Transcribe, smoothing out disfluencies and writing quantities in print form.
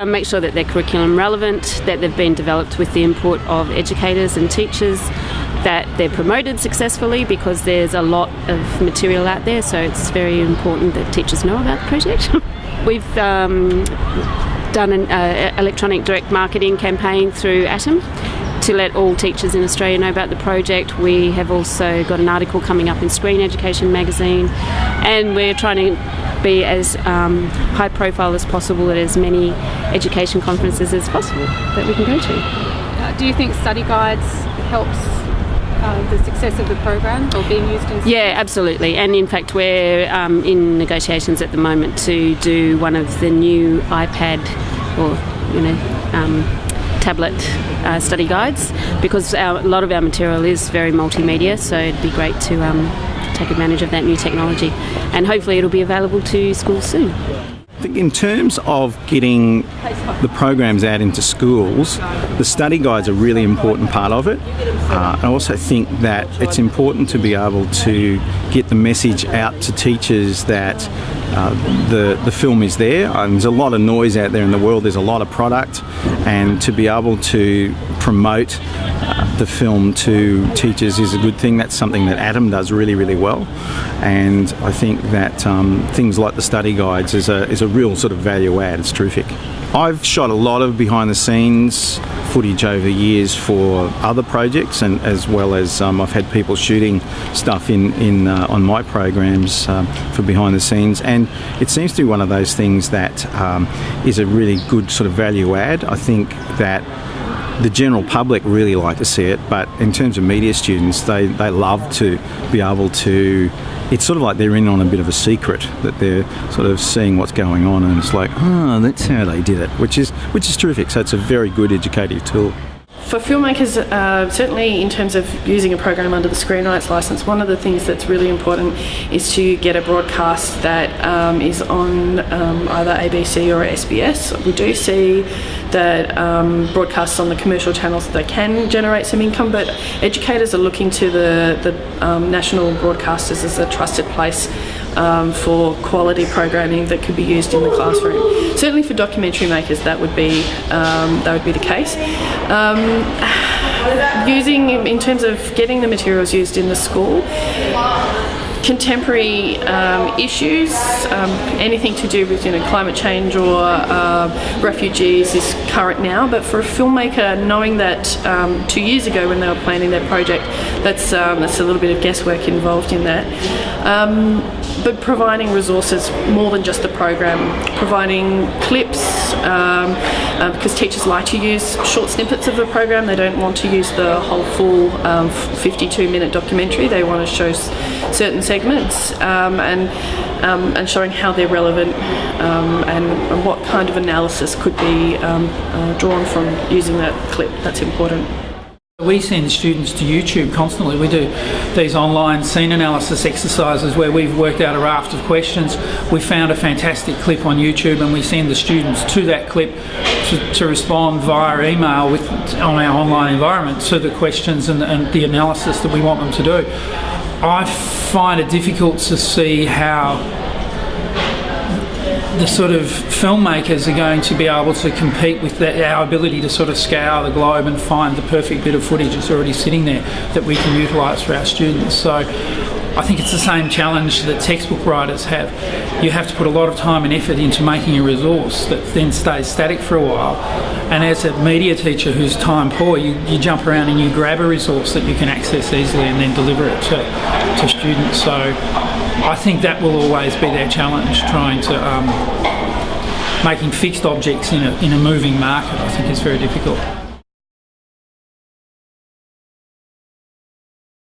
Make sure that they're curriculum relevant, that they've been developed with the input of educators and teachers, that they're promoted successfully, because there's a lot of material out there, so it's very important that teachers know about the project. We've done an electronic direct marketing campaign through Atom to let all teachers in Australia know about the project. We have also got an article coming up in Screen Education magazine, and we're trying to be as high profile as possible at as many education conferences as possible that we can go to. Do you think study guides helps the success of the program, or being used in schools? Yeah, absolutely. And in fact, we're in negotiations at the moment to do one of the new iPad or tablet study guides, because a lot of our material is very multimedia, so it'd be great to take advantage of that new technology, and hopefully it'll be available to schools soon. I think in terms of getting the programs out into schools, the study guide's a really important part of it. I also think that it's important to be able to get the message out to teachers that the film is there. There's a lot of noise out there in the world, there's a lot of product, and to be able to promote the film to teachers is a good thing. That's something that Atom does really, really well, and I think that things like the study guides is a real sort of value add. It's terrific. I've shot a lot of behind the scenes footage over the years for other projects, and as well as I've had people shooting stuff on my programs for behind the scenes, and it seems to be one of those things that is a really good sort of value add. I think that the general public really like to see it, but in terms of media students, they love to be able to, it's sort of like they're in on a bit of a secret, that they're sort of seeing what's going on, and it's like, oh, that's how they did it, which is terrific. So it's a very good educative tool. For filmmakers, certainly in terms of using a program under the Screen Rights Licence, one of the things that's really important is to get a broadcast that is on either ABC or SBS. We do see that broadcasts on the commercial channels, they can generate some income, but educators are looking to the national broadcasters as a trusted place for quality programming that could be used in the classroom. Certainly for documentary makers, that would be the case. Using, in terms of getting the materials used in the school, contemporary issues, anything to do with climate change or refugees is current now, but for a filmmaker, knowing that 2 years ago when they were planning their project, that's a little bit of guesswork involved in that. But providing resources more than just the program, providing clips, because teachers like to use short snippets of the program. They don't want to use the whole full 52-minute documentary. They want to show certain segments and showing how they're relevant and what kind of analysis could be drawn from using that clip. That's important. We send students to YouTube constantly. We do these online scene analysis exercises where we've worked out a raft of questions. We found a fantastic clip on YouTube, and we send the students to that clip to respond via email on our online environment to the questions and the analysis that we want them to do. I find it difficult to see how the sort of filmmakers are going to be able to compete with our ability to sort of scour the globe and find the perfect bit of footage that's already sitting there that we can utilise for our students. So I think it's the same challenge that textbook writers have. You have to put a lot of time and effort into making a resource that then stays static for a while, and as a media teacher who's time poor, you jump around and you grab a resource that you can access easily and then deliver it to students. So I think that will always be their challenge, trying to making fixed objects in a moving market. I think is very difficult.